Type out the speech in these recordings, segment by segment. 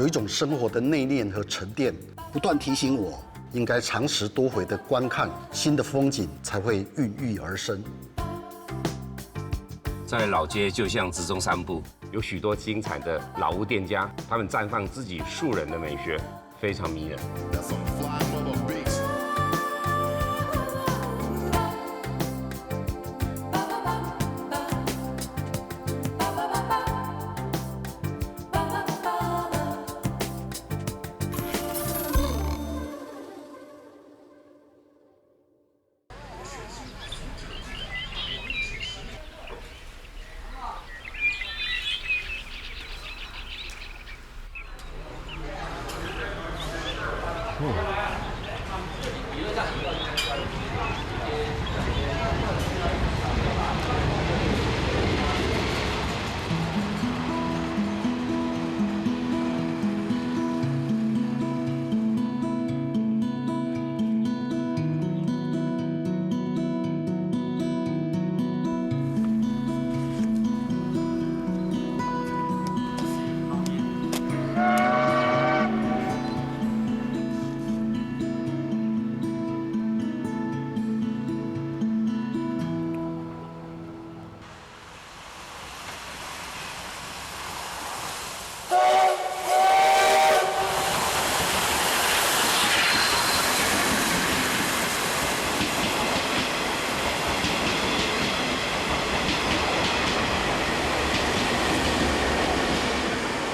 有一种生活的内敛和沉淀，不断提醒我应该长时多回的观看新的风景，才会孕育而生。在老街就像直中三部，有许多精彩的老屋店家，他们绽放自己素人的美学，非常迷人。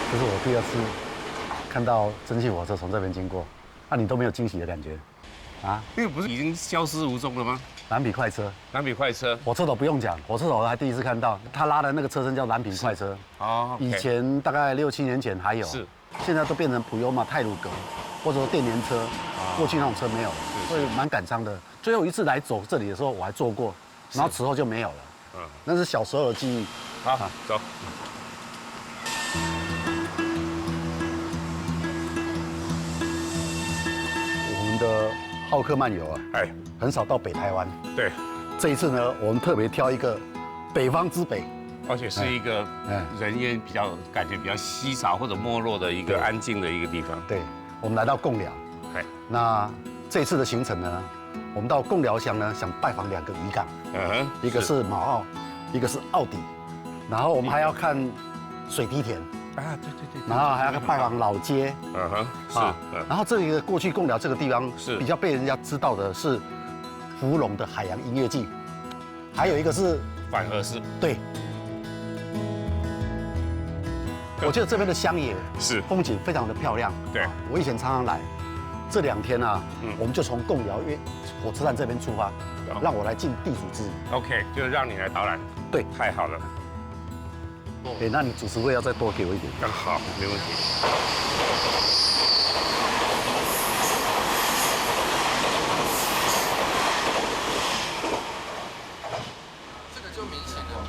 这是我第二次看到蒸汽火车从这边经过，你都没有惊喜的感觉，啊？那个不是已经消失无踪了吗？蓝皮快车，蓝皮快车，火车头不用讲，火车头还第一次看到，他拉的那个车身叫蓝皮快车。哦，以前大概6、7年前还有，是，现在都变成普悠玛、太鲁阁，或者说电联车，过去那种车没有了，所以蛮感伤的。最后一次来走这里的时候，我还坐过，然后此后就没有了。那是小时候的记忆。好，走。我们的好客漫游啊，很少到北台湾。对，这一次呢，我们特别挑一个北方之北，而且是一个人烟比较感觉比较稀少或者没落的一个安静的一个地方。对，我们来到贡寮。那这一次的行程呢，我们到贡寮乡呢，想拜访2个渔港，一个是马澳，一个是澳底，然后我们还要看水梯田。对，然后还要拜访老街，然后这里的过去贡寮这个地方是比较被人家知道的是福隆的海洋音乐季，还有一个是反而是对，我觉得这边的乡野是风景非常的漂亮，对，我以前常常来，这2天啊，我们就从贡寮火车站这边出发，让我来尽地主之谊 ，OK， 就让你来导览，对，太好了。那你主持会要再多给我一点。好，没问题。这个就明显了。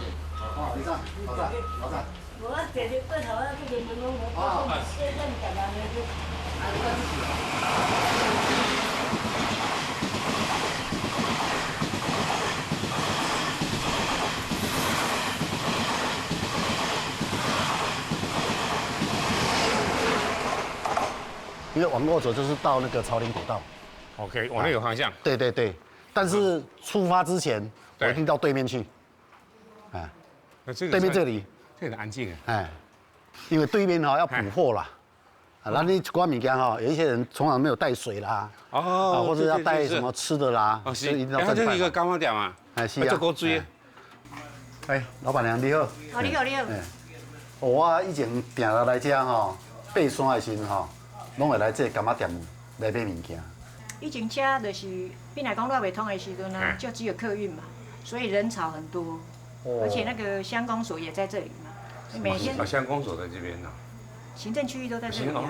李站，老站。我姐姐过头啊，这个门口我现在讲的就因为往后走就是到那个草岭古道 ，OK， 往那个方向。对，但是出发之前，我一定到对面去，对面这里，这很安静因为对面要补货啦，那你关物件有一些人从来没有带水啦，或者要带什么吃的啦，是一定要这一个干妈店嘛，是啊，做够追。老板娘你好，你好。我以前定下来这爬山的时候拢会来这干妈店来买物件。以前车就是滨海公路未通的时阵呢，就只有客运嘛，所以人潮很多，而且那个乡公所也在这里嘛，每天乡公所在这边呢，行政区域都在这里啊。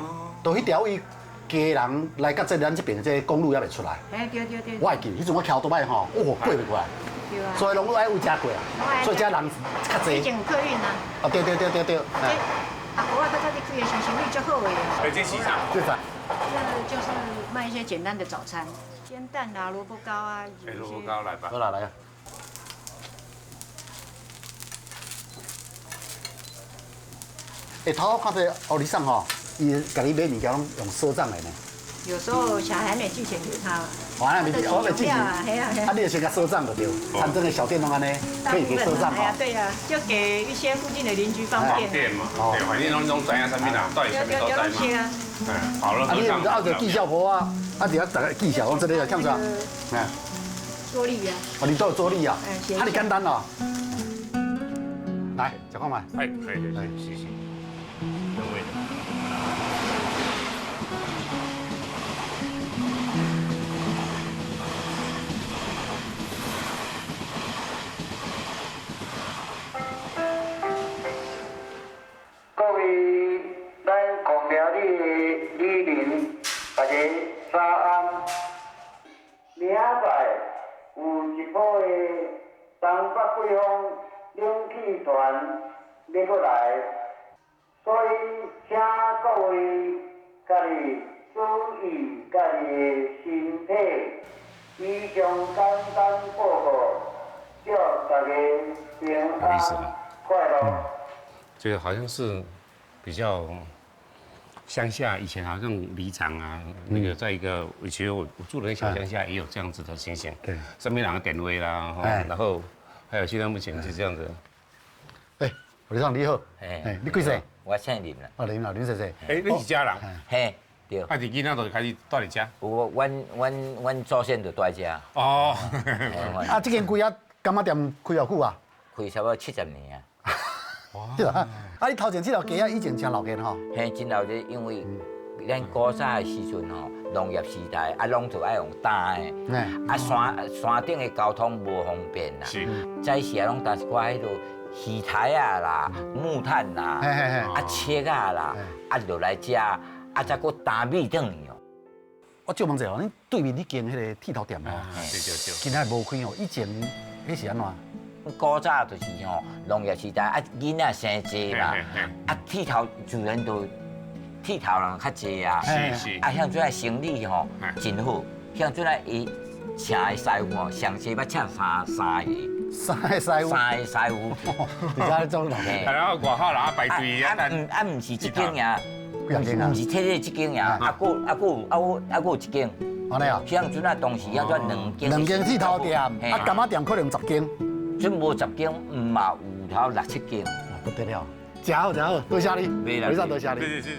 都迄条伊家人来到咱这边这公路也未出来。对。我会记，迄阵我桥都摆过不过来。对啊。所以拢爱有车过啊，所以这人较济。以前有客运啊。对。阿婆啊，在这里开的生意足好的。这市场。对吧？这就是卖一些简单的早餐，煎蛋啊、萝卜糕啊，萝卜糕来吧。好啦，来啊。头看这奥利桑伊家己买物件拢用赊账的呢。有时候小孩还没寄钱给他，我还没寄钱，啊，嘿啊嘿啊，你就先给赊账就对。餐厅的小店拢安尼，可以给赊账嘛。对呀，就给一些附近的邻居方便。店嘛，对，反正拢知影啥物啦，到底什么都在嘛。好了，啊，你唔是按照记小婆啊，底下大家记小，我这里要看啥？哎，桌历呀。哦，你都有桌历啊？哎，啊，你简单哦。来，食看卖。可以，谢谢。原味的。各位咱公庙里的里民，大家早安。明仔有一波的东北季风冷气团要过来，所以请各位家己注意家己的身体。以上简单报告，祝大家平安快乐。这个好像是比较乡下，以前好像里长啊，那个在一个，其实我住的那小乡下也有这样子的情形。对，上面两个点位啦，然后还有现在目前是这样子。哎，李长你好，哎，你几岁？我姓林啦。哦，林老林先生。哎，你是家人？嘿，对。啊，伫囡仔就开始住伫遮。阮祖先就住遮。哦。啊，这间柜啊，干妈店开偌久啊？开差不多70年啊。对啊，啊，你头前这条街啊，以前真老间吼。嘿，真老的，因为咱古早的时阵吼，农业时代啊，拢就爱用担的。啊，山顶的交通无方便啦。是。早时啊，拢搭一寡迄落鱼台啊啦、木炭啦、啊切啊啦，啊落来食，啊再搁担米转去哦。我借问一下哦，恁对面你间迄个剃头店哦，对。今仔无开哦，以前迄是安怎？古早就是吼农业时代啊，囡仔生济嘛，啊剃头自然就剃头人较济啊，是。啊像这个生意吼真好，像这个伊请的师傅吼，上济要请三个。三个师傅。三个师傅。你家咧种老嘿。然后外口人啊排队啊，唔是这间呀，唔是贴这间呀，啊个有一间。安尼啊？像这那东西，像这两间。两间剃头店，啊干妈店可能10间。准无10间，唔嘛有头6、7间。不得了，真好，多谢你，非常多谢你。是。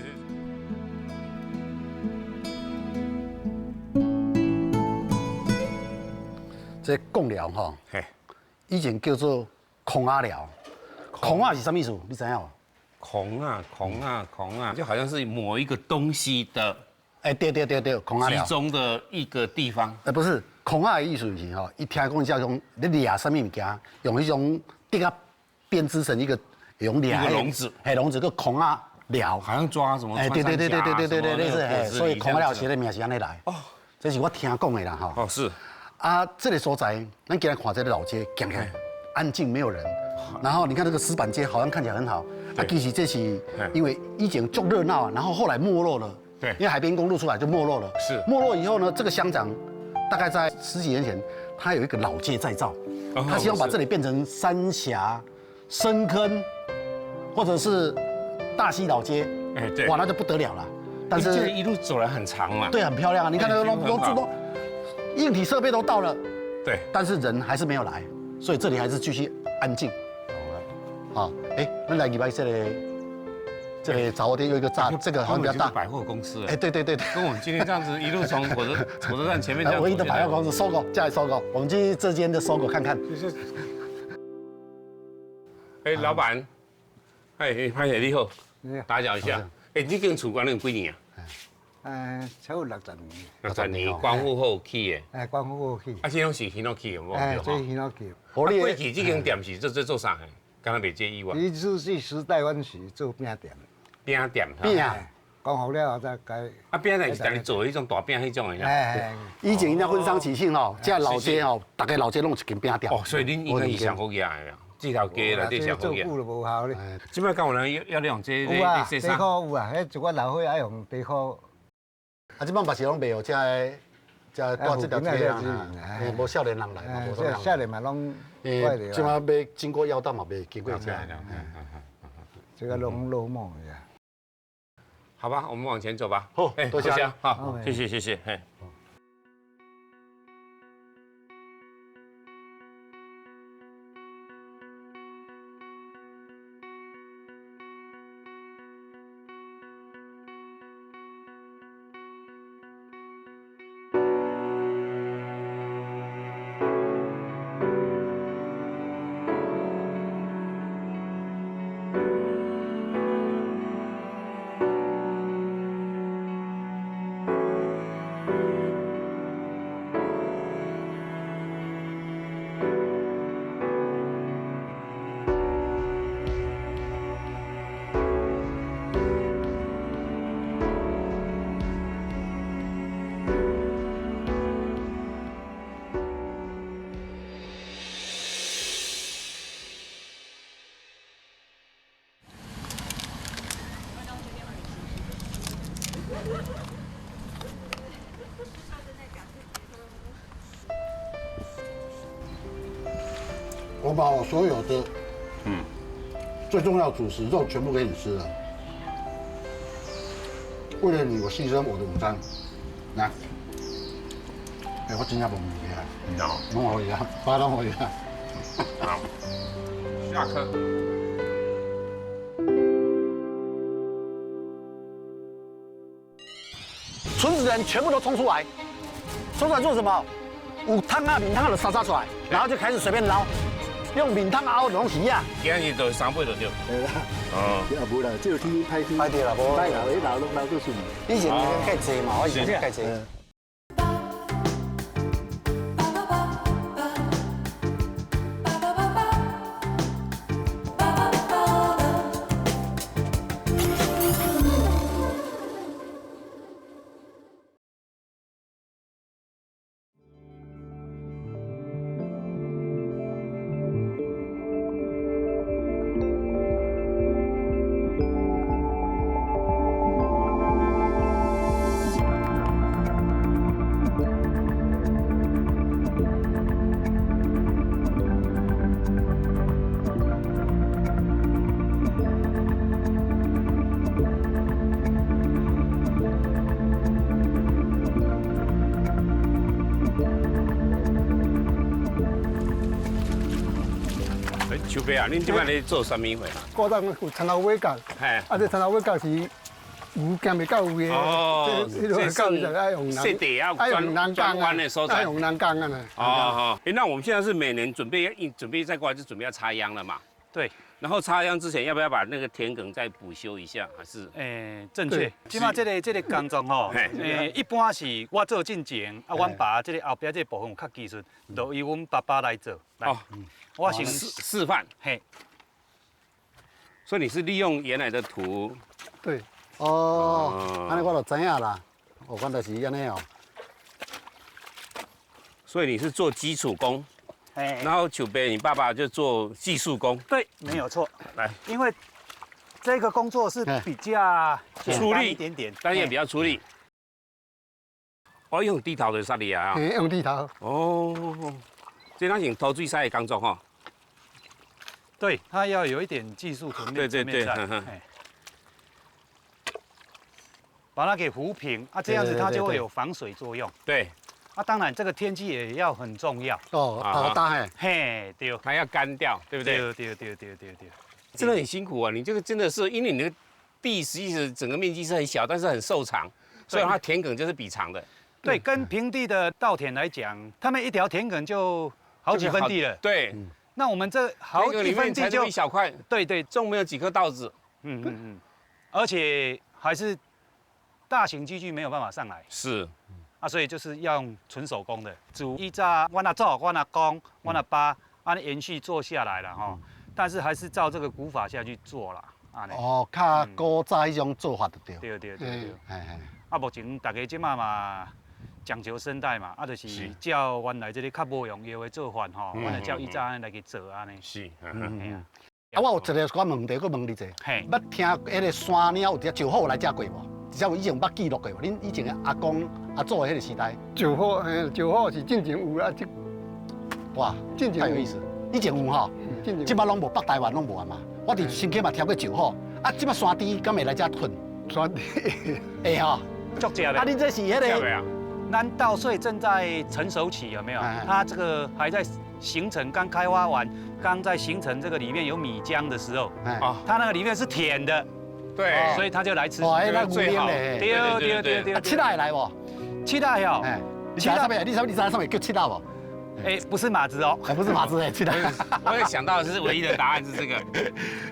这贡寮吼，以前叫做孔阿寮，孔啊是什么意思？你知影无？孔啊，就好像是某一个东西的，哎，对，孔阿寮。集中的一个地方。不是，孔啊的意思是吼，伊听讲叫用你掠什么物件，用迄种竹啊编织成一个用掠一个笼子，笼子叫孔啊寮，好像抓什么？哎，对，类似，所以孔啊寮写的名是安尼来。哦，这是我听讲的啦哈。哦，是。啊，这个所在，咱今天看这个老街，行起来安静没有人。然后你看这个石板街，好像看起来很好。啊，其实这是因为以前足热闹，然后后来没落了。对。因为海滨公路出来就没落了。是。没落以后呢，这个乡长大概在10几年前，他有一个老街再造，他希望把这里变成三峡、深坑，或者是大溪老街。哎，对。哇，那就不得了了。但是这一路走来很长嘛。对，很漂亮啊！你看那个都硬体设备都到了。对。但是人还是没有来，所以这里还是继续安静。好，哎，那来礼拜这里早店有一个这个好像比较大百货公司。哎，对，跟我们今天这样子一路从火车站前面这样。唯一的百货公司搜狗，再来搜狗，我们去这间的搜狗看看。哎，老板，哎，潘姐你好，打搅一下。哎，你跟厝管了几年啊？超过60年。60年，光复后起的。哎，光复后起。啊，这拢是彼起的，无？哎，这彼起。过去这间店是做啥的？敢若袂介意哇？伊就是时代阮是做饼店。饼店。饼啊。讲好了后再改。啊，饼店是家己做迄种大饼迄种的。哎。以前人家婚丧喜庆吼，这老街吼，大概老街拢有一间饼店。哦，所以恁应该是上好嘢的。这条街内底上好嘢。做久就无效咧。即摆敢有人要用这？有啊，地壳有啊，迄一寡老伙爱用地壳。啊，即摆嘛是拢袂有这带这条街啊，无少年人来嘛，无少人。少年嘛拢怪的。即摆要经过腰道嘛，袂经过这。这个拢落寞呀。好吧，我们往前走吧。好多谢啊，好，好谢谢谢谢，嘿。我把我所有的最重要主食肉全部给你吃了，为了你，我牺牲我的午餐。来，哎，我真正无物件，拢可以啊，包拢可以啊。好，下课。村子人全部都冲出来，冲出来做什么？有汤啊、面汤的杀出来，然后就开始随便捞，用面汤熬龙鱼啊。今日就3杯就对。对啦，哦，也无啦，只有天歹天。歹天啦，无。歹老，老拢老到顺。以前介济嘛，我以前介济。秋伯啊，恁即摆咧做啥物货？古早有田头尾角，嘿，这田头尾角是牛行袂到位的，这个到位就爱用人，细地啊，爱用人工啊，的所在。爱用人工啊。哦，那我们现在是每年准备再过来就准备要插秧了嘛？对。然后插秧之前要不要把那个田埂再补修一下？还是？正确。起码这个工作吼，一般是我做进前，啊，阮爸这个后边这部分有较技术，就由阮爸爸来做。来，我先示范。嘿。所以你是利用原来的土？对。哦，安尼我就知影啦。我讲的是安尼哦。所以你是做基础工。然后秋伯，你爸爸就做技术工，对，没有错。来，因为这个工作是比较出力一点点，但也比较出力。哦，用地头就杀你啊！用地头。哦，这那是投水晒的工作哈。对，它要有一点技术层面在。把它给浮平啊，这样子它就会有防水作用。对。啊，当然这个天气也要很重要哦，好大嘿，嘿，对，它要干掉，对不对？对，真的很辛苦啊！你这个真的是，因为你的地实际是整个面积是很小，但是很瘦长，所以它田埂就是比长的。对，跟平地的稻田来讲，他们一条田埂就好几分地了。对，那我们这好几分地就一小块，对，种没有几颗稻子。而且还是大型机具没有办法上来。是。啊，所以就是要用纯手工的，自以早我阿祖、我阿公、我阿爸，安尼延续做下来了吼。但是还是照这个古法下去做啦，安尼。哦，较古早迄种做法就对。对。啊，目前大家即马嘛讲求生态嘛，啊，就是照原来这个较无用药的做法吼，我来照以早安来去做安尼。是，啊，我有一个问题，我问你一下，捌听迄个山鸟有只石虎来食过无？只有以前捌记录过无？恁以前的阿公阿祖的迄个时代，石虎，石虎是进前有啦，哇，太有意思。以前有吼，即摆拢无，北台湾拢无啊嘛。我伫新溪嘛听过石虎，啊，即摆山猪敢会来遮困？酸的，哎哈，足食的。你这是那个？咱稻穗正在成熟期，有没有？它这个还在形成，刚开花完，刚在形成这个里面有米浆的时候，它那个里面是甜的，对，所以它就来吃。哇，那最好。对。七大来不？七大哟。你知道上面叫七大不？哎，不是马子哦，不是马子哎，七大。我也想到是唯一的答案是这个。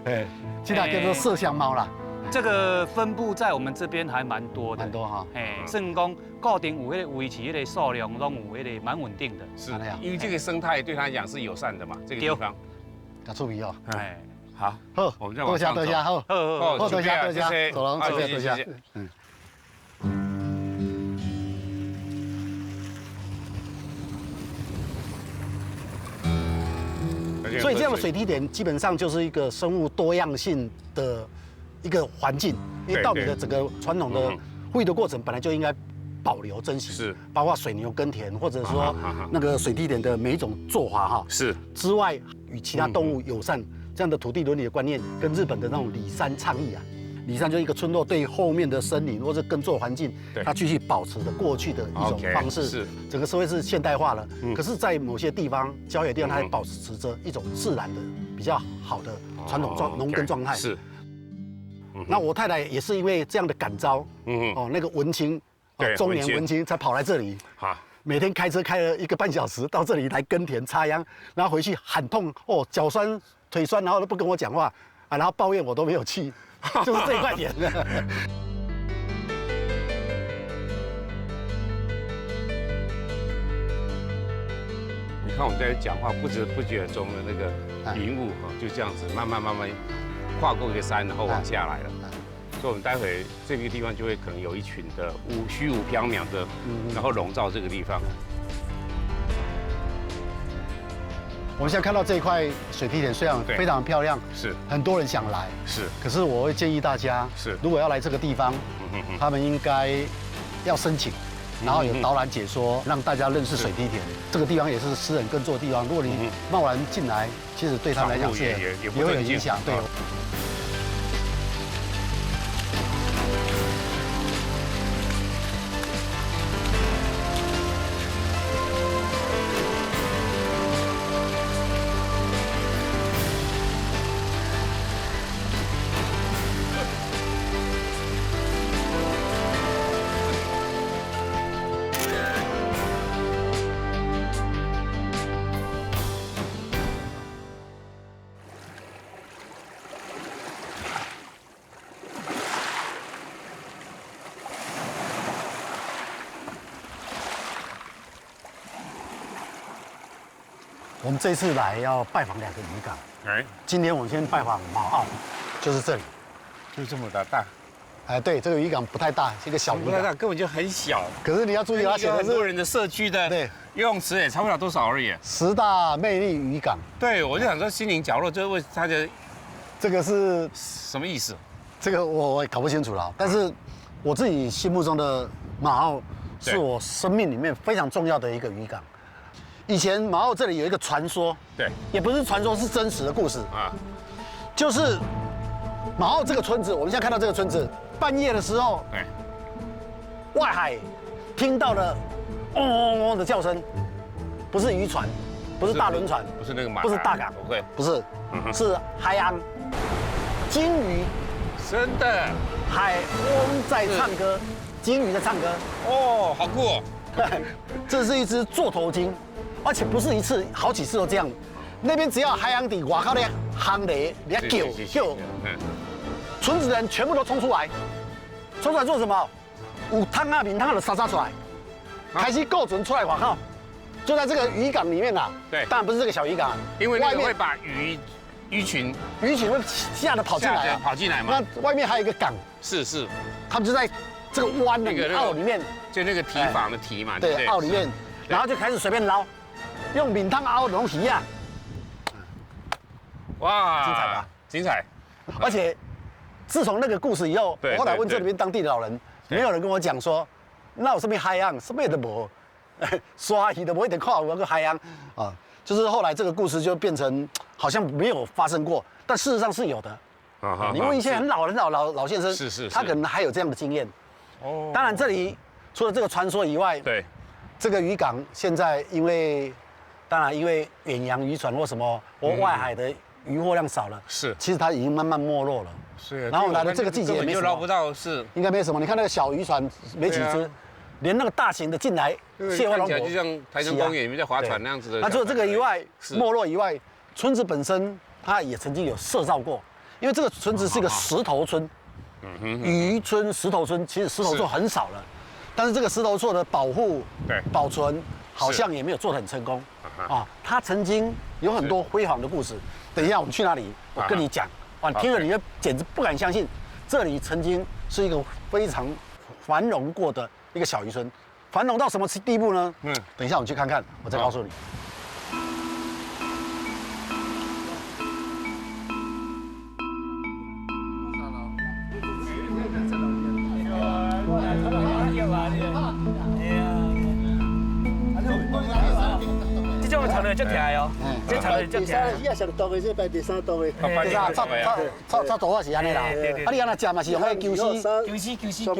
哎，七大叫做麝香猫啦。这个分布在我们这边还蛮多的，蛮多哈。哎，算讲固定有迄个维持迄个数量，拢有迄个蛮稳定的。是，因为这个生态对他来讲是友善的嘛，这个地方。要出名哦。哎，好，我们再往上走。多谢，好，多谢，走廊这边多谢。所以这样的水梯田基本上就是一个生物多样性的一个环境，因为稻米的整个传统的育的过程本来就应该保留珍惜，是包括水牛耕田或者说那个水梯田的每一种做法哈，是之外与其他动物友善这样的土地伦理的观念，跟日本的那种里山倡议啊。里山就是一个村落对后面的森林或者耕作环境，它继续保持着过去的一种方式。是整个社会是现代化了，可是，在某些地方郊野地方，它还保持着一种自然的比较好的传统农耕状态。是。那我太太也是因为这样的感召，那个文青，中年文青才跑来这里。好。每天开车开了1个半小时到这里来耕田插秧，然后回去喊痛脚酸腿酸，然后都不跟我讲话啊，然后抱怨我都没有去。就是这块田的。你看我们在讲话，不知不觉中的那个云雾就这样子慢慢跨过一个山，然后往下来了。所以我们待会这个地方就会可能有一群的虚无缥缈的，然后笼罩这个地方。我们现在看到这一块水梯田，虽然非常漂亮，是很多人想来，是，可是我会建议大家，是如果要来这个地方，他们应该要申请，然后有导览解说，让大家认识水梯田。这个地方也是私人耕作的地方，如果你贸然进来，其实对他们来讲是也会有影响，对。我们这次来要拜访2个渔港。今天我们先拜访毛澳，就是这里，就这么大。对，这个渔港不太大，是一个小渔港，不太大，根本就很小。可是你要注意，它写的是很多人的社区的游泳池，也差不了多少而已。10大魅力渔港。对，我就想说心灵角落，就是为它的这个是什么意思？这个我也搞不清楚了。但是我自己心目中的马澳，是我生命里面非常重要的一个渔港。以前马澳这里有一个传说，对，也不是传说，是真实的故事啊。就是马澳这个村子，我们现在看到这个村子，半夜的时候，外海听到了嗡嗡嗡的叫声，不是渔船，不是大轮船，不是那个马，不是大港，不是，是海洋鲸鱼，真的，海翁在唱歌，鲸鱼在唱歌，哦，好酷哦。这是一只座头鲸。而且不是一次，好几次都这样。那边只要海洋底外口咧夯雷，你叫，村子的人全部都冲出来，冲出来做什么？有汤啊、面汤就杀出来，开始构船出来外口，就在这个渔港里面啦。对，当然不是这个小渔港，因为外面会把鱼群会吓得跑进来啊，跑进来嘛。那外面还有一个港，是，他们就在这个湾的澳里面，就那个堤防的堤嘛，对，澳里面，然后就开始随便捞。用面汤熬龙鱼啊！哇，精彩吧？精彩！而且自从那个故事以后，我后来问这里边当地的老人，没有人跟我讲说，那有什么海洋，什么都没，刷鱼都没一点看有个海洋啊。就是后来这个故事就变成好像没有发生过，但事实上是有的。你问一些很老先生，是，他可能还有这样的经验。哦，当然这里除了这个传说以外，对，这个渔港现在因为远洋渔船或什么或外海的渔获量少了，是，其实它已经慢慢没落了。是，然后来的这个季节也没什么，就捞不到，是，应该没什么。你看那个小渔船没几只，连那个大型的进来，蟹货龙就像台中公园里面在划船那样子的。那除了这个以外，没落以外，村子本身它也曾经有设造过，因为这个村子是一个石头村，渔村、石头村，其实石头做很少了，但是这个石头做的保护、保存，好像也没有做得很成功啊。它曾经有很多辉煌的故事。等一下我们去哪里，我跟你讲。听了你就简直不敢相信，这里曾经是一个非常繁荣过的一个小渔村，繁荣到什么地步呢？等一下我们去看看，我再告诉你。这种长的足忝哦，这长的足忝。第上重的，这排第三重的。差多是安尼啦。啊，你安那食嘛是用迄九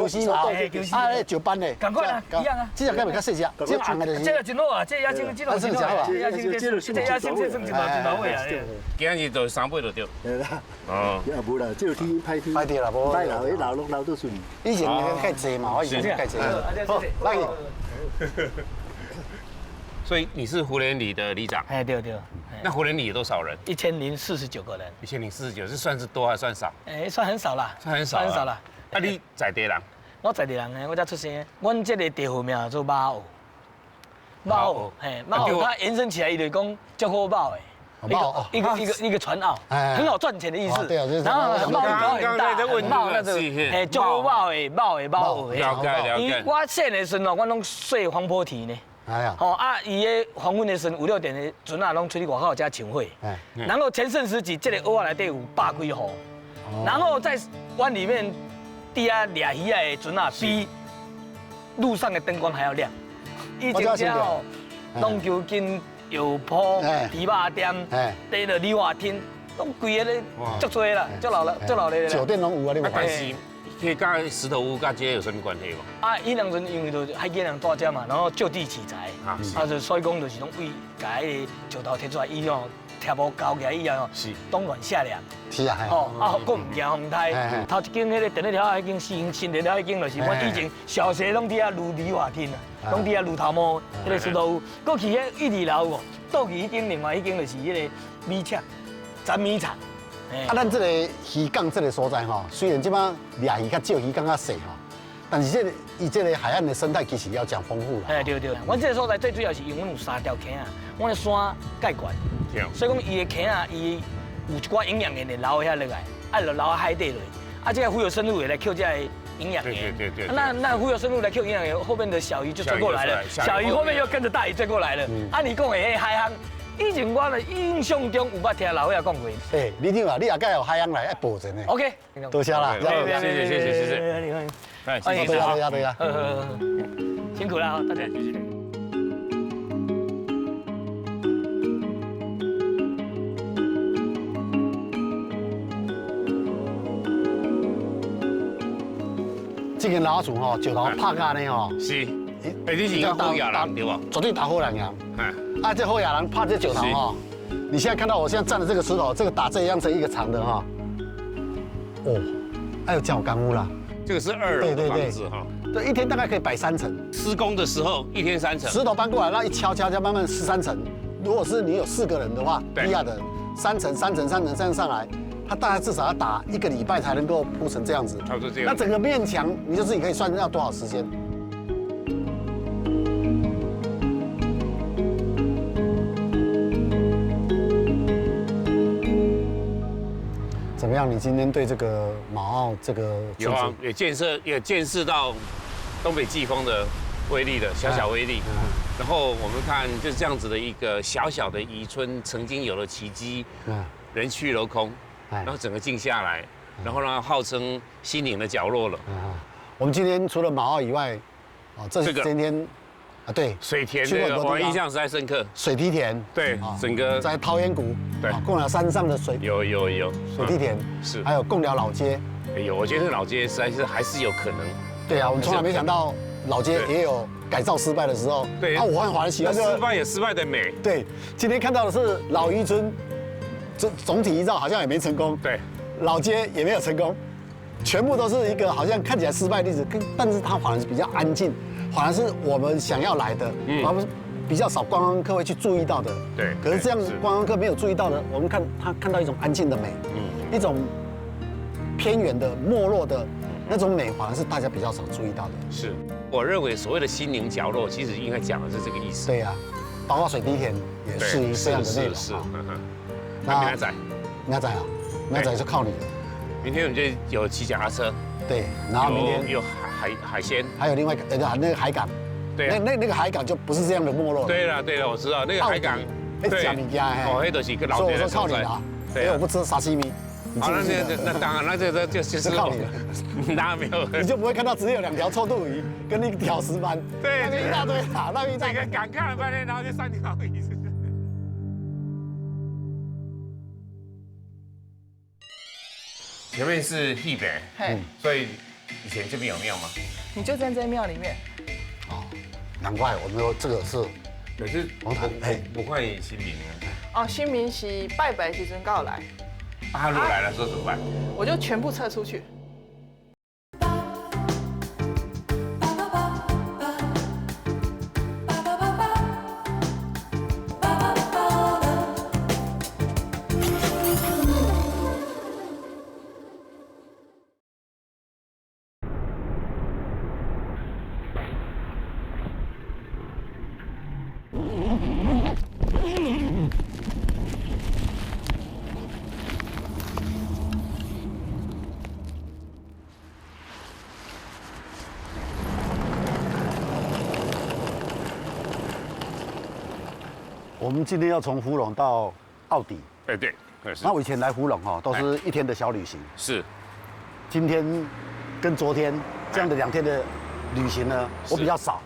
丝嘛，啊，石斑的。赶快啦，一样啊。这只敢袂较细只，这红的就是。这个真好啊，这鸭青真好，真好啊。这鸭青真好味啊。今日就3尾就对。哦。也无啦，这天歹天。歹天啦，无。歹老，迄老都顺。以前较济嘛，我以前较济。好，来。所以你是湖联里的里长？哎，对。那湖联里有多少人？1049个人。1049是算是多还算少？哎，算很少啦。算很少啦。那你在地人？我在地人呢，我才出生。阮这个地号名叫做马澳。马澳，它延伸起来，伊就讲叫好马的。一个船澳，很好赚钱的意思。对啊，就是。然后贸易高很大，贸那个，叫贸的。了解。我细的时候，我拢睡黄坡堤呢。哎呀，伊个黄昏的时5、6点的船啊，拢出去外口遮请会。然后全盛时期，这个澳内底有100几户，然后在湾里面底下掠鱼的船啊，比路上的灯光还要亮。以前遮哦，龙球筋、油铺、猪肉店、第了理发厅，拢规个咧足多啦，足老咧。酒店拢有啊，你看。可以跟石头屋跟这有什么关系吗？啊，伊两阵因为就海景人大只嘛，然后就地取材，就所以讲就是拢为把迄个石头摕出来，伊哦贴无高起来以后哦，冬暖夏凉。是啊，哦，佫唔惊风台。头一间迄个电力条迄间新电条迄间，就是我以前小学拢伫遐撸理发厅啊，拢伫遐撸头毛，迄个石头屋。佫去迄1、2楼哦，倒去迄间另外一间就是迄个米厂，斩米厂。咱这个渔港这个所在吼，虽然即摆掠鱼较少，鱼港较细吼，但是这个海岸的生态其实要讲丰富啦。对，阮这个所在最主要是因为阮有3条溪啊，阮的山介悬，所以讲伊的溪啊，伊有一寡营养源会流遐落来，就流海底落。这个浮游生物会来扣这个营养源。对。那浮游生物来扣营养源，后面的小鱼就追过来了，小鱼后面又跟着大鱼追过来了。你讲的迄海岸。以前我的印象中有捌听老伙仔讲过。哎，李长啊，你也该有海洋来爱保证的。OK， 多谢啦，谢谢。对呀。辛苦了，大家谢谢。这个老厝吼，石头拍甲呢吼。是。你是好野人对吧？绝对打好人呀。这好野人拍这石头哈。你现在看到我现在站的这个石头，这个打这样成一个长的哈。还有脚钢屋啦。这个是2楼的房子哈。对，一天大概可以摆3层。施工的时候1天3层。石头搬过来，然后一敲，慢慢13层。如果是你有4个人的话，低压的3层这样上来，它大概至少要打1个礼拜才能够铺成这样子。差不多这样。那整个面墙，你就自己可以算要多少时间。怎么样？你今天对这个马澳这个有啊，也见识到东北季风的威力的小威力。然后我们看就是这样子的一个小小的渔村，曾经有了奇迹，人去楼空，然后整个静下来，然后呢，号称心灵的角落了。我们今天除了马澳以外，这是今天啊，对，水田的我印象实在深刻。水梯田，对，整个在桃源谷，对，贡寮山上的水有水梯田是，还有贡寮老街，有，我觉得老街实在是还是有可能。对啊，我们从来没想到老街也有改造失败的时候。对，啊，我很喜欢这个失败有失败的美。对，今天看到的是老渔村，总体一照好像也没成功。对，老街也没有成功，全部都是一个好像看起来失败的例子，但是它反而是比较安静。反而是我们想要来的，而不是比较少观光客会去注意到的。对。可是这样观光客没有注意到的，我们看到一种安静的美，一种偏远的没落的那种美，反而是大家比较少注意到的。是，我认为所谓的心灵角落，其实应该讲的是这个意思。对呀，包括水滴田也是一这样的内容。是。那明仔，明仔就靠你了。明天我们就有骑脚踏车。对，然后明天有海鲜，还有另外那个海港，对，那个海港就不是这样的没落。对了，我知道那个海港，对，哦，那都是跟老所以我说靠你了，因为我不吃沙西米。好，那当然，那这就是靠你了，当然没有，你就不会看到只有2条臭肚鱼跟一条石斑，对，一大堆啊，那边这个港看了半天，然后就3条鱼。前面是地北，所以以前这边有庙吗？你就在这庙里面。哦，难怪我们说这个是，可是不欢迎新民啊。哦，新民是拜拜时阵告来。他如果来了时候怎么办？我就全部撤出去。我们今天要从福隆到澳底。对。那我以前来福隆都是1天的小旅行。是。今天跟昨天这样的2天的旅行呢，我比较少。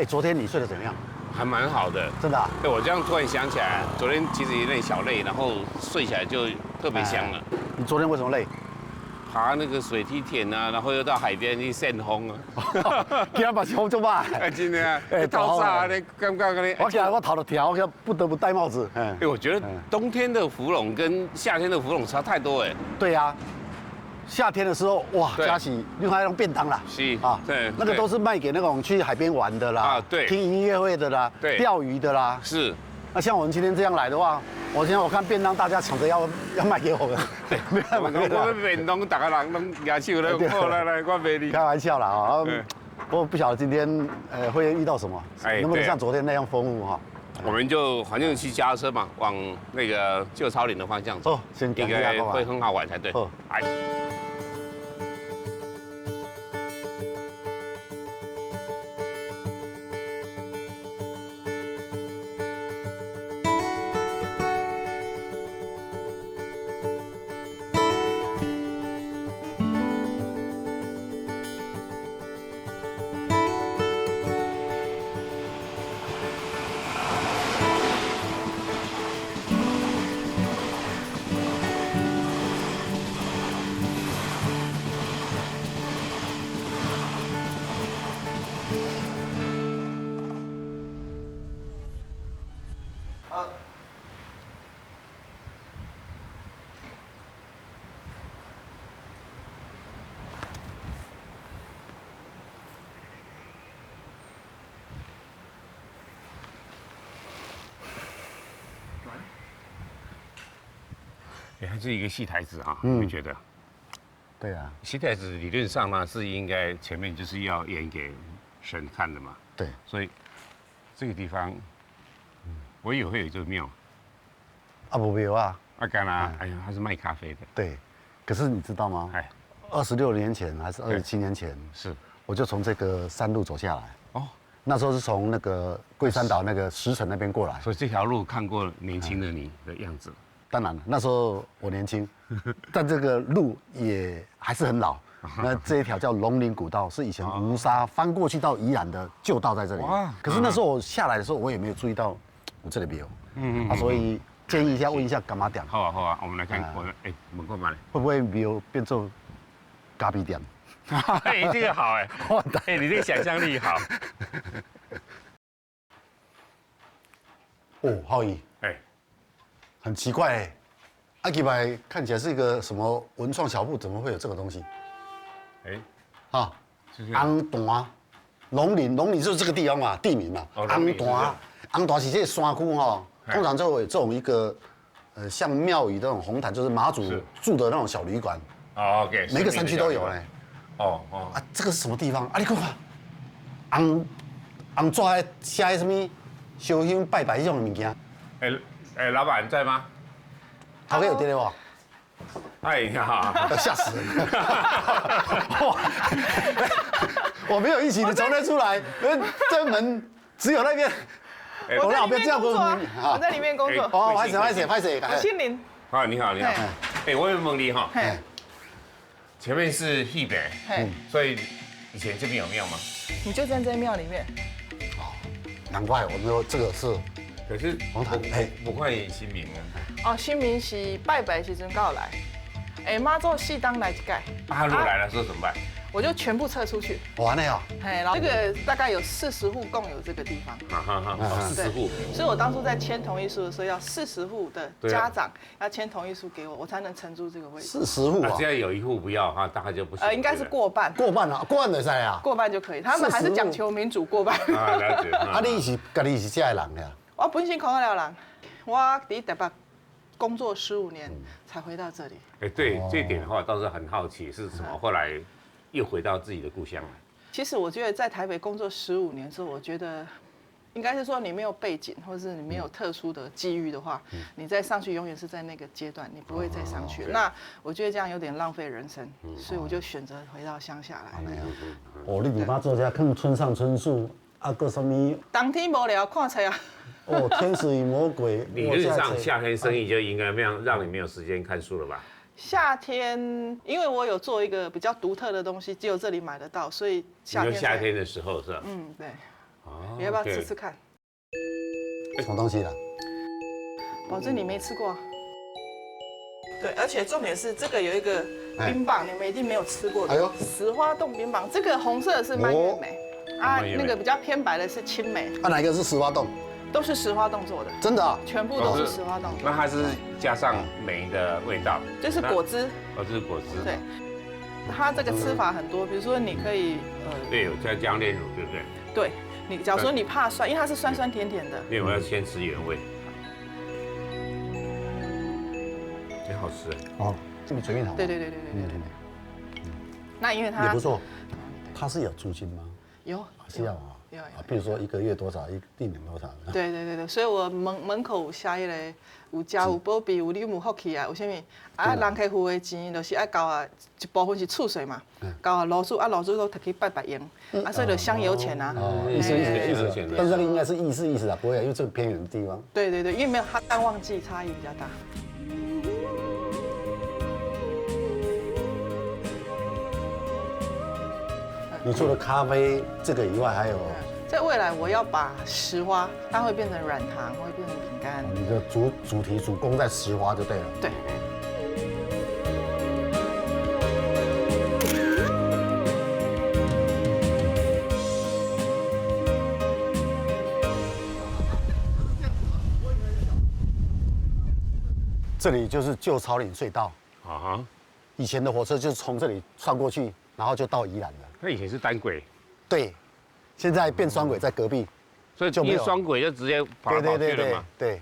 昨天你睡得怎么样？还蛮好的，真的。对，我这样突然想起来，昨天其实有点小累，然后睡起来就特别香了。你昨天为什么累？爬那个水梯田啊，然后又到海边去扇风啊。今天把风做嘛？真的，透早你感觉你。我今日我头都条，我不得不戴帽子。我觉得冬天的福隆跟夏天的福隆差太多哎。对呀，夏天的时候哇，加起另外那种便当啦。是啊，对，那个都是卖给那种去海边玩的啦，啊对，听音乐会的啦，对，钓鱼的啦。是。那像我们今天这样来的话，我看便当大家抢着要卖给我们，对，没办法，我们便当大家人拢举手来，来，我卖你。开玩笑啦啊，不过不晓得今天会遇到什么，能不能像昨天那样丰富哈？我们就反正骑脚踏车嘛，往那个旧草岭的方向走，应该会很好玩才对。哎。它是一个戏台子啊，你们觉得？对啊，戏台子理论上呢是应该前面就是要演给神看的嘛。对，所以这个地方，我以为会有这个庙。啊，不有啊。干嘛？哎呀，他是卖咖啡的。对，可是你知道吗？26年前还是27年前，是我就从这个山路走下来。哦，那时候是从那个桂山岛那个石城那边过来。所以这条路看过年轻的你的样子。当然了，那时候我年轻，但这个路也还是很老。那这一条叫龙陵古道，是以前吴沙翻过去到宜兰的旧道，在这里。可是那时候我下来的时候，我也没有注意到我这里没有。所以建议一下问一下干嘛点。好啊，我们来看，问过嘛嘞？会不会没有变做咖啡店？哎，这个好哎，你这个想象力好。哦，浩义，很奇怪哎，阿吉白看起来是一个什么文创小铺，怎么会有这个东西？昂段，龙岭就是这个地方嘛，地名嘛。昂段是这个山区哈，通常就会有这种一个像庙宇那种红毯，就是马祖住的那种小旅馆。OK， 每个山区都有嘞。这个是什么地方？啊，你看看，昂抓写什么烧香拜拜这种物件。老板在吗？头家有电话。哎呀，吓死人！我没有一起，你从那出来，这门只有那边。我在里面工作啊，我在里面工作。哦，拍谁？我姓林。你好。我有问你哈。前面是戏北，所以以前这边有庙吗？你就站在庙里面。难怪我说这个是。可是红毯不会新民啊。新民是拜拜时阵到来，妈祖戏当来一届。他如果来了，说怎么办？我就全部撤出去。哇，那样。然后这个大概有40户共有这个地方。40户。所以我当初在签同意书的时候，要40户的家长要签同意书给我，我才能承租这个位置。40户啊！现在有一户不要哈，大概就不行。应该是过半。过半的噻啊。过半就可以，他们还是讲求民主过半。了解。你是家己是这的人呀？我本身考了人，我在台北工作15年才回到这里。对这一点的话，倒是很好奇是什么，后来又回到自己的故乡来。其实我觉得在台北工作15年之后，我觉得应该是说你没有背景，或者是你没有特殊的机遇的话，你再上去永远是在那个阶段，你不会再上去。那我觉得这样有点浪费人生，所以我就选择回到乡下来。你爸做家看村上春树啊，个什么？当天无聊看册啊。天使与魔鬼。理论上夏天生意就应该让你没有时间看书了吧？夏天，因为我有做一个比较独特的东西，只有这里买得到，所以夏天的时候是吧？对。你要不要吃吃看？什么东西啦？保证你没吃过。对，而且重点是这个有一个冰棒，你们一定没有吃过的。石花冻冰棒，这个红色的是蔓越莓，那个比较偏白的是青梅。哪一个是石花冻？都是石花冻做的，真的啊？全部都是石花冻。那它是加上梅的味道，这是果汁。这是果汁。对，它这个吃法很多，比如说你可以对，有加姜炼乳，对不对？对，你假如说你怕酸，因为它是酸酸甜甜的。因为我要先吃原味。很好吃哦，这个嘴面好。对。那因为它也不错，它是有租金吗？有，是要啊。比如说1个月多少，1年多少？对，所以我门口有写迄个有家有保庇，有你有福气啊，有啥物人客户的钱，就是爱交啊一部分是厝税嘛，交啊楼主都摕去拜用，所以就香油钱啊。意思，但是这个应该是意思啊，不会，因为这个偏远的地方。对，因为没有它淡旺季差异比较大。你除了咖啡这个以外，还有在未来我要把石花，它会变成软糖，会变成饼干。你的主题主攻在石花就对了。对。这里就是旧草岭隧道啊，以前的火车就是从这里穿过去，然后就到宜兰了。那以前是单轨，对，现在变双轨在隔壁，所以就变双轨就直接跑来跑去了嘛。对，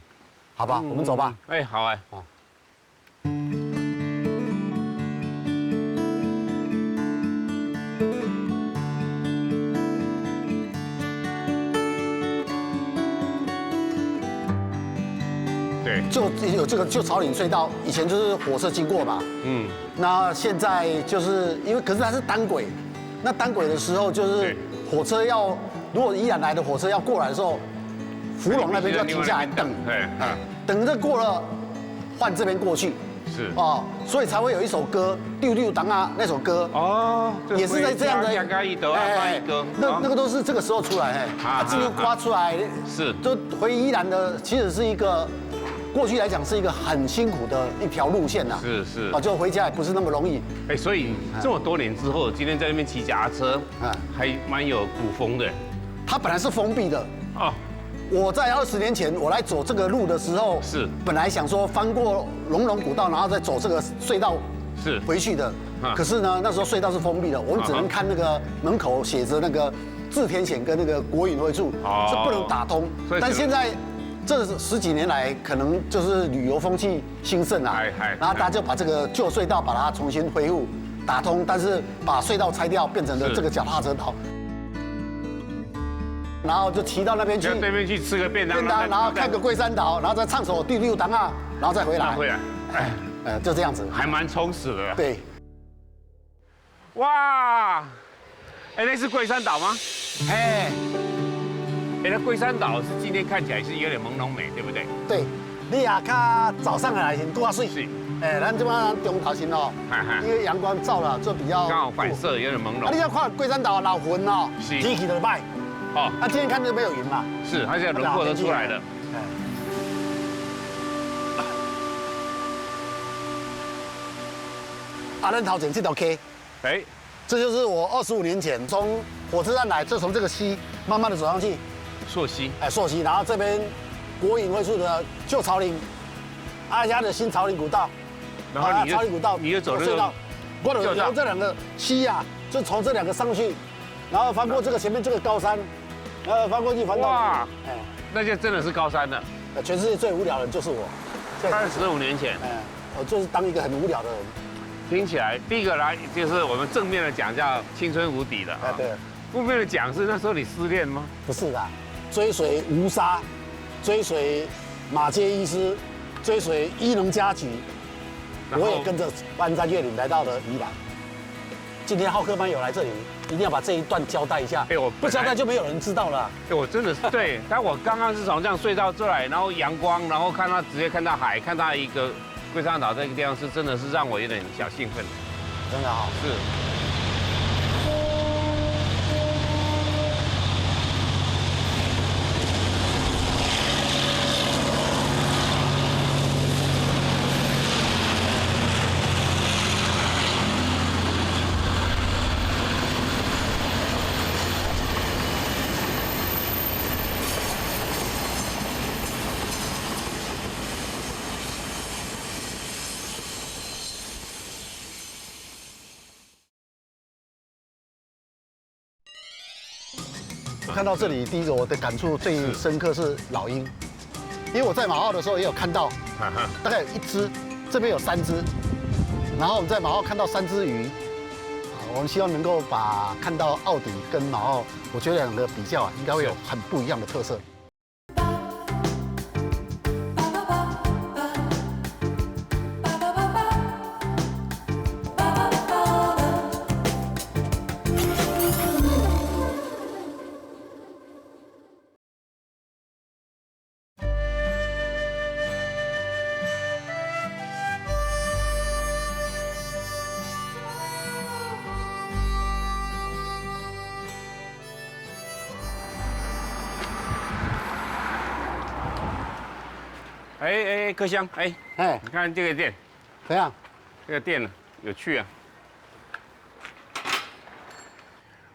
好吧，我们走吧。好哎。对，就有这个旧草岭隧道，以前就是火车经过嘛。那现在就是因为可是它是单轨。那单轨的时候，就是火车如果宜兰来的火车要过来的时候，福隆那边就要停下来等，等着过了，换这边过去。是所以才会有一首歌《六六当啊》那首歌也是在这样的那个都是这个时候出来这个刮出来是，就回宜兰的，其实是一个过去来讲是一个很辛苦的一条路线呐，是就回家也不是那么容易。所以这么多年之后，今天在那边骑脚踏车，还蛮有古风的。它本来是封闭的我在20年前我来走这个路的时候，是本来想说翻过龙龙古道，然后再走这个隧道是回去的。可是呢，那时候隧道是封闭的，我们只能看那个门口写着那个自天险跟那个国营会处是不能打通。但现在这10几年来，可能就是旅游风气兴盛啊，然后大家就把这个旧隧道把它重新恢复打通，但是把隧道拆掉，变成了这个脚踏车道。然后就骑到那边去，对面去吃个便当，然后看个龟山岛，然后再唱首第六档啊，然后再回来，就这样子，还蛮充实的。对，哇，那是龟山岛吗？那龟山岛是今天看起来是有点朦胧美，对不对？对，你也看早上来先多水，咱这边中头先因为阳光照了就比较刚好反射，有点朦胧。你要看龟山岛老云天气就歹。今天看就没有云嘛？是，它现在轮廓都出来了。咱头前这条 K， 这就是我25年前从火车站来，就從這個溪慢慢的走上去。溯溪。溯溪，然後這邊國營會處的舊草嶺，阿家的新草嶺古道。然後草嶺古道，你就走這個。我由這兩個溪啊，就從這兩個上去，然後翻過這個前面這個高山。翻過去，翻到哇，那就真的是高山了。全世界最無聊的人就是我。35年前，我就是當一個很無聊的人。聽起來，第一個來就是我們正面的講叫青春無敵的，對。負面的講是那時候你失戀嗎？不是啦，追隨吳沙，追隨馬偕醫師，追隨伊能家菊，我也跟着翻山越嶺來到了宜蘭。今天浩克班友來這裡。一定要把這一段交代一下，我不交代就沒有人知道了。我真的是對，但我剛剛是從這樣隧道出來，然後陽光，然後看到直接看到海，看到一個龜山島這個地方，是真的是讓我有點小興奮。真的好。是。看到这里，第一个我的感触最深刻是老鹰，因为我在马澳的时候也有看到，大概有1只，这边有3只，然后我们在马澳看到3只鱼，我们希望能够把看到澳底跟马澳，我觉得两个比较应该会有很不一样的特色。柯香，你看这个店，怎样？这个店有趣啊！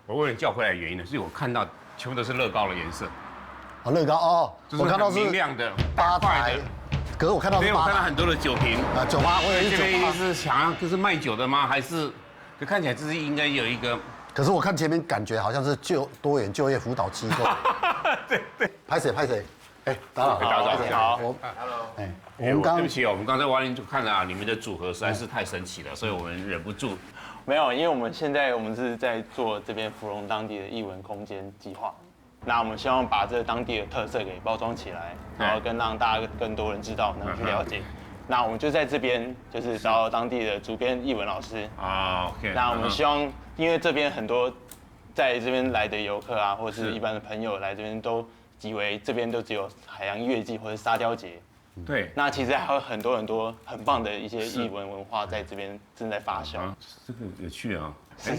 我为你叫回来的原因呢，是我看到全部都是乐高的颜色。乐高我看到是明亮的8块的，可是我看到，因为我看到很多的酒瓶酒吧，我有一这边是想要就是卖酒的吗？还是？可看起来这是应该有一个。可是我看前面感觉好像是多元就业辅导机构。对。拍谁？打扰，好。我们对不起哦，我们刚才外面就看了你们的组合实在是太神奇了，所以我们忍不住。没有，因为我们现在是在做这边芙蓉当地的艺文空间计划，那我们希望把这当地的特色给包装起来，然后让大家更多人知道，能去了解。那我们就在这边就是找到当地的主编艺文老师OK。那我们希望，因为这边很多在这边来的游客啊，或者是一般的朋友来这边都以为这边都只有海洋音乐季或者沙雕节。对，那其实还有很多很棒的一些艺文文化在这边正在发酵。这个有趣啊！是。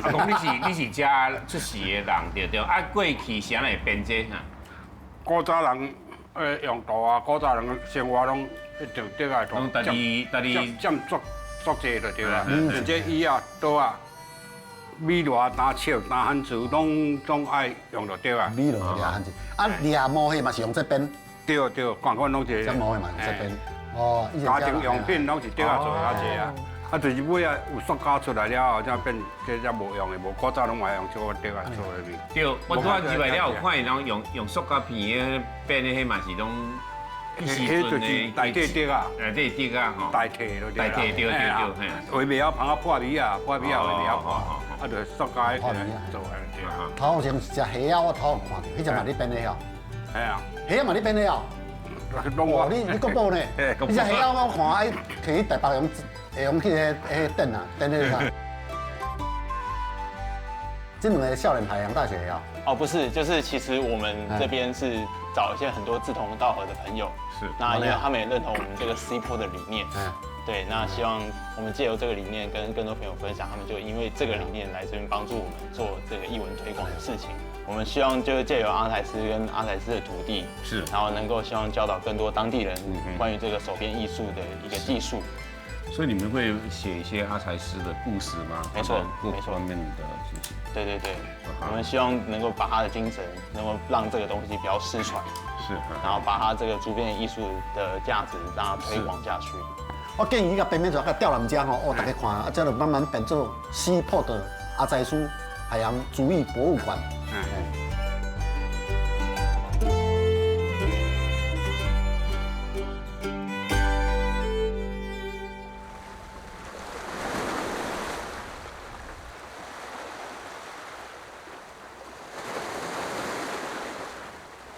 阿公，你是家出世的人对对？啊，过去谁来编这哈？古早人用刀啊，古早人生活拢就对啊，拢家己占作济就对啦。而且椅啊、刀啊、米螺、打尺、打汉字，拢爱用就对啊。米螺、汉字，啊，掠毛迄嘛是用这边。对，款款拢是。这毛的嘛这边。哦，家庭用品拢是对啊做较济啊。啊，就是尾啊有塑胶出来了后，才变这才无用的，无古早拢爱用这个对啊做的面。对，我拄仔入来了，有看伊拢用塑胶片变的，迄嘛是拢。迄就是代替滴啊，吼，代替咯，代替对，为袂晓芳啊破米啊，为袂晓破，啊就塑胶迄做的对啊。头前食虾仔，我头看到，迄只嘛你编的哦。系啊，虾仔嘛你编的哦。哦，你国宝呢？你只虾仔我看爱去台北用去迄灯啊，灯迄个。这两个少年海洋大学啊？哦，不是，就是其实我们这边是找一些很多志同道合的朋友，是。那因为他们也认同我们这个 C 坡的理念，对，那希望我们借由这个理念跟更多朋友分享，他们就因为这个理念来这边帮助我们做这个艺文推广的事情。我们希望就是借由阿才师跟阿才师的徒弟，是，然后能够希望教导更多当地人关于这个手编艺术的一个技术。所以你们会写一些阿才师的故事吗？没错，各方面的事情。对，我们希望能够把他的精神，能够让这个东西不要失传，是，然后把他这个竹编艺术的价值让它推广下去。我建议伊甲编做个吊篮浆吼，大家看，啊，这就慢慢变做西坡的阿才师海洋竹艺博物馆。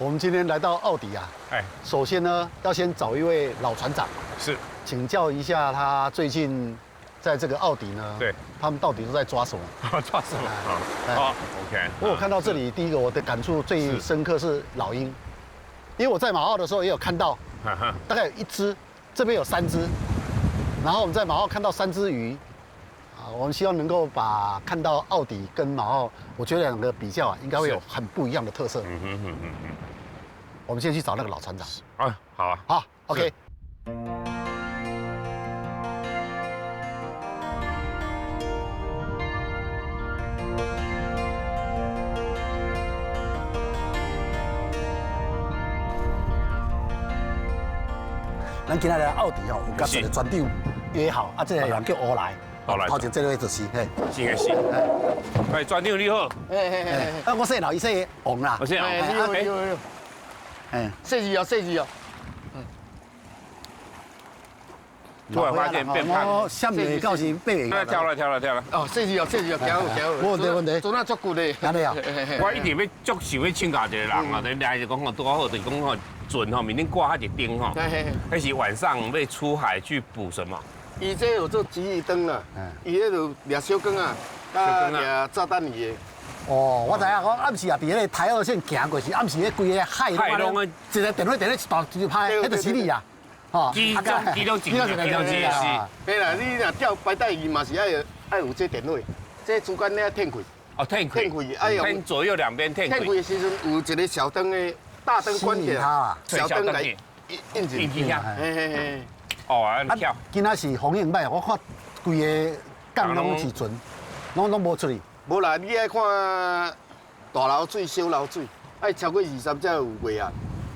我们今天来到奥迪啊，首先呢要先找一位老船长，是，请教一下他最近在这个奥迪呢，对，他们到底都在抓什么？抓什么？好 ，OK。我看到这里，第一个我的感触最深刻是老鹰，因为我在马澳的时候也有看到，大概有1只，这边有3只，然后我们在马澳看到3只鱼，我们希望能够把看到奥迪跟马澳，我觉得两个比较啊，应该会有很不一样的特色。我们先去找那个老船长。啊，好啊。好 ，OK。咱今仔日奥迪哦，有甲这个船长约好，啊，这个人叫欧来。头前这位就是，嘿，是。哎，船长你好。啊，我姓老，伊姓王啦。我姓王。有。设计哦。突然发现变胖。我下面到是背。跳了。哦，设计哦，无问题。做那足久的。安尼啊。我一定要足想要请教一个人啊，你来就讲吼，拄好就是讲吼，船吼，明天挂一灯吼，那是晚上要出海去捕什么？伊这有做机翼灯啦，伊迄度掠小竿啊，掠炸弹鱼的。哦，我知影，我暗时啊，伫迄个台二线行过时，暗时迄规个海拢一个电话一大就拍，迄就是你啊，吼。机动是。嘿啦，你若钓白带鱼嘛是爱有这电话，这主管咧天开。哦，天开，哎呦，天左右两边天开。天开的时阵有一个小灯的大灯关起来，小灯来印进去。嘿。哦，安跳。今仔是风景歹，我看规个港拢是船，拢无出去。无啦，你爱看大流水、小流水，爱超过20才有月啊。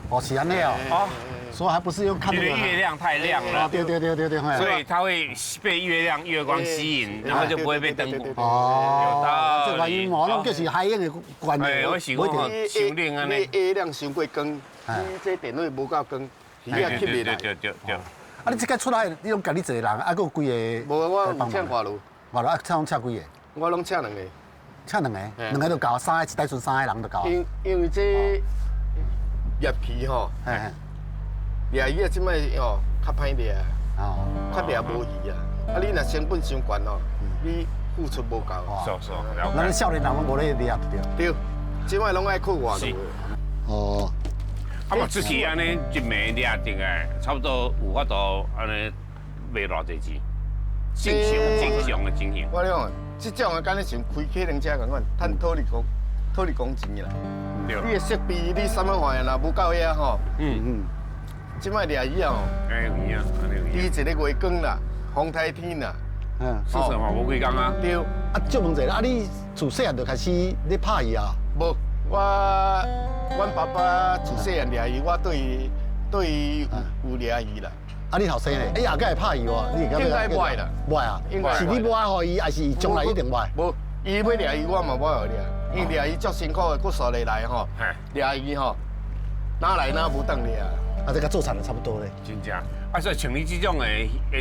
哦，是安尼哦。哦，所以还不是用看那个月亮太亮了。对。所以它会被月光吸引，然后就不会被灯光。哦。这原因哦，拢就是海洋的关系。我是讲吼，伤冷安尼。月亮伤过光，你这电话无够光，鱼也吸袂来。对。啊！你即个出来，你拢家己一个人，啊，还有几个？无，我有请外劳。外劳啊，拢请几个？我拢请2个。请2个，2个就够，3个一台船3个人就够。因为这叶皮吼，掠鱼啊，即摆哦较歹掠，较掠无鱼啊。啊，你若成本伤悬哦，你付出无够。是。咱少年人拢无咧掠对。对，即摆拢爱靠外劳。哦。啊嘛出去安尼一暝掠定诶，差不多有法度安尼卖偌济钱，正常的情形。我讲，这种的敢你像开客人车共款，赚土地公钱啦。你的设备你什么玩意啦，无够遐吼。即摆掠鱼啊吼，哎有影，安尼有影。伊一个月光啦，风台天啦。是什么？无几工啊？对。啊，就问者，啊，你自细汉就开始咧拍鱼啊？无，阮爸爸自细汉掠鱼，我对有掠鱼啦。啊，你后生咧？哎呀，该会拍鱼哦，你应该袂啦。袂啊？是你买互伊，还是伊将来一定买？无，伊要掠鱼，我嘛买互掠。因为掠鱼足辛苦的，骨数来来吼。掠鱼吼，哪来哪无当掠。啊，这个做产的差不多咧。真正，啊，所以像你这种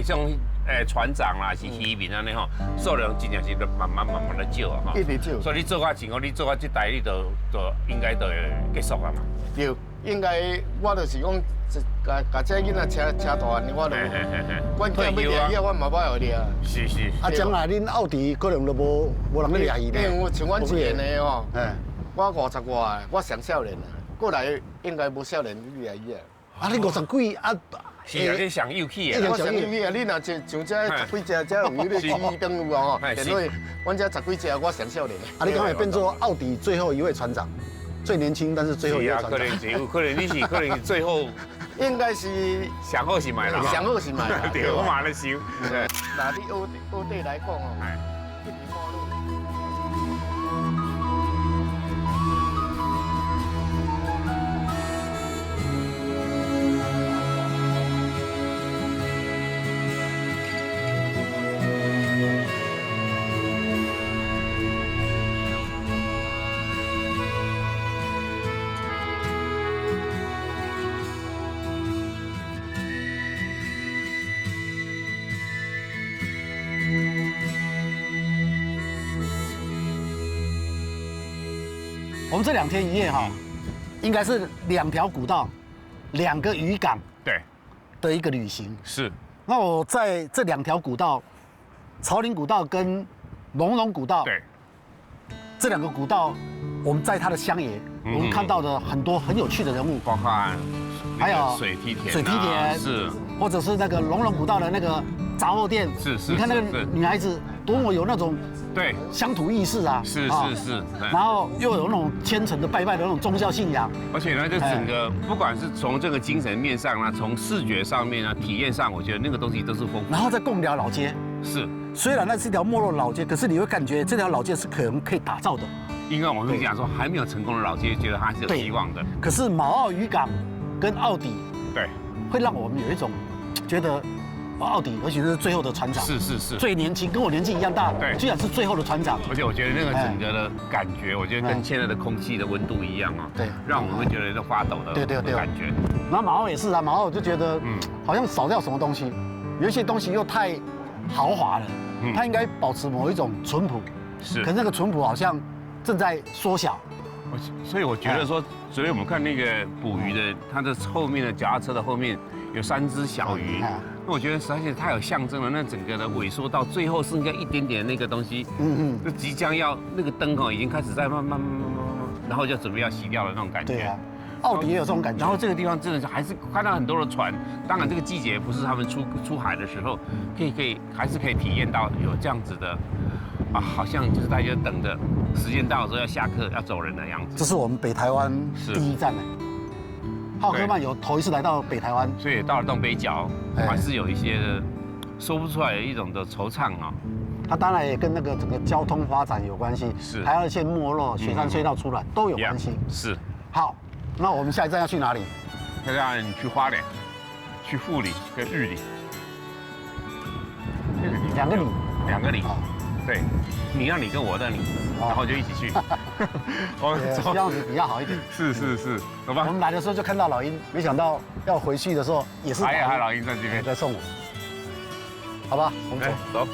种船长啦，是渔民安尼吼，数量真正是慢慢的少啊吼。一直少。所以你做到前后，你做到这代，你就应该就会结束啊嘛。对，应该我就是讲，甲这囡仔车大汉，我就，阮囝要掠鱼，我嘛买互掠。是。啊，将来恁奥迪可能都无人咧掠鱼咧。因为像阮一年的吼，我50外，我上少年啦，过来应该无少年掠鱼啊。啊，你50几啊？是啊，你上有气的。我上有气啊！你若像这10几只，这有迄个鸡灯有啊吼，电话，阮这10几只，我上少年。啊，你刚才变做奥迪最后一位船长，最年轻但是最后一位船长。可能你是最后。应该是上好是买啦。上好是买啦。对，我嘛咧想。那你学弟来讲哦，一直马路。我们这2天1夜哈，应该是2条古道，2个渔港对的一个旅行。是。那我在这2条古道，草岭古道跟龙龙古道，对，这2个古道，我们在它的乡野，我们看到的很多很有趣的人物，包括还有水梯田是，或者是那个龙龙古道的那个杂货店，是。你看那个女孩子多么有那种。对，乡土意识啊，是，然后又有那种虔诚的拜拜的那种宗教信仰，而且呢，就整个不管是从这个精神面上啊，从视觉上面啊，体验上，我觉得那个东西都是丰富。然后在贡寮老街，是，虽然那是一条没落的老街，可是你会感觉这条老街是可以打造的。因为我们讲说还没有成功的老街，觉得它是有希望的。可是毛澳渔港跟奥迪，对，会让我们有一种觉得。奥迪，而且是最后的船长，是，最年轻，跟我年纪一样大，对，居然是最后的船长。而且我觉得那个整个的感觉，我觉得跟现在的空气的温度一样啊，对，让我们会觉得都发抖的，对感觉。然后马澳也是啊，马澳我就觉得，好像少掉什么东西，有一些东西又太豪华了，它应该保持某一种淳朴，是，可是那个淳朴好像正在缩小。所以我觉得说，所以我们看那个捕鱼的，它的后面的脚踏车的后面有3只小鱼，那我觉得实在是太有象征了。那整个的萎缩到最后剩下一点点那个东西，就即将要那个灯已经开始在慢慢，然后就准备要熄掉了那种感觉。对啊，奥迪也有这种感觉。然后这个地方真的是还是看到很多的船，当然这个季节不是他们出海的时候，还是可以体验到有这样子的。好像就是大家等着时间到的时候要下课要走人的样子。这是我们北台湾第1站呢。浩克曼有头一次来到北台湾，所以到了东北角，还是有一些说不出来的一种的惆怅啊。它当然也跟那个整个交通发展有关系，是台二线没落、雪山隧道出来都有关系。是。好，那我们下一站要去哪里？下一站去花莲，去富里跟日里。2个里。 2个里。对，你让你跟我的你，然后就一起去。这样子比较好一点。是，走吧。我们来的时候就看到老鹰，没想到要回去的时候也是。还有老鹰在这边在送我。好吧，我们走。走。